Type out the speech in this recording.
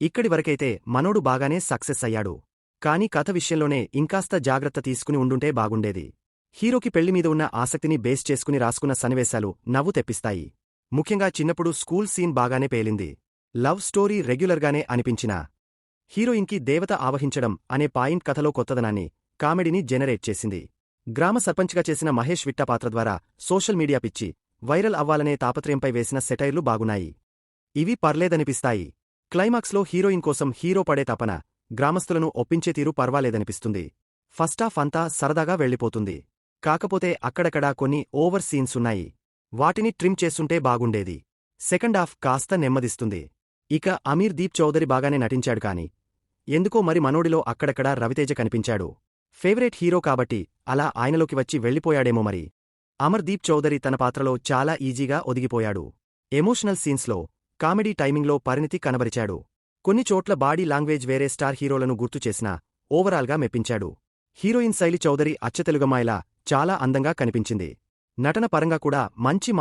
ఇక్కడి వరకైతే మనోడు బాగానే సక్సెస్ అయ్యాడు. కానీ కథ విషయంలోనే ఇంకాస్త జాగ్రత్త తీసుకుని ఉండుంటే బాగుండేది. హీరోకి పెళ్లిమీద ఉన్న ఆసక్తిని బేస్ చేసుకుని రాసుకున్న సన్నివేశాలు నవ్వు తెప్పిస్తాయి. ముఖ్యంగా చిన్నప్పుడు స్కూల్ సీన్ బాగానే పేలింది. లవ్ స్టోరీ రెగ్యులర్గానే అనిపించినా హీరోయిన్కి దేవత ఆవహించడం అనే పాయింట్ కథలో కొత్తదనాన్ని, కామెడీని జనరేట్ చేసింది. గ్రామ సర్పంచ్గా చేసిన మహేష్ విట్ట పాత్ర ద్వారా సోషల్ మీడియా పిచ్చి వైరల్ అవ్వాలనే తాపత్రయంపై వేసిన సెటైర్లు బాగున్నాయి. ఇవి పర్లేదనిపిస్తాయి. క్లైమాక్స్లో హీరోయిన్ కోసం హీరో పడే తపన, గ్రామస్తులను ఒప్పించే తీరు పర్వాలేదనిపిస్తుంది. ఫస్టాఫ్ అంతా సరదాగా వెళ్ళిపోతుంది. కాకపోతే అక్కడక్కడా కొన్ని ఓవర్ సీన్సున్నాయి. వాటిని ట్రిమ్ చేసుంటే బాగుండేది. సెకండాఫ్ కాస్త నెమ్మదిస్తుంది. ఇక అమీర్ దీప్ చౌదరి బాగానే నటించాడు కాని ఎందుకో మరి మనోడిలో అక్కడక్కడా రవితేజ కనిపించాడు. ఫేవరెట్ హీరో కాబట్టి అలా ఆయనలోకి వచ్చి వెళ్ళిపోయాడేమో మరి. అమర్ దీప్ చౌదరి తన పాత్రలో చాలా ఈజీగా ఒదిగిపోయాడు. ఎమోషనల్ సీన్స్లో, కామెడీ టైమింగ్లో పరిణితి కనబరిచాడు. కొన్ని చోట్ల బాడీ లాంగ్వేజ్ వేరే స్టార్ హీరోలను గుర్తు చేసినా ఓవరాల్గా మెప్పించాడు. హీరోయిన్ శైలి చౌదరి అచ్చతెలుగమ్మాయిలా చాలా అందంగా కనిపించింది. నటన పరంగా కూడా మంచి మార్కు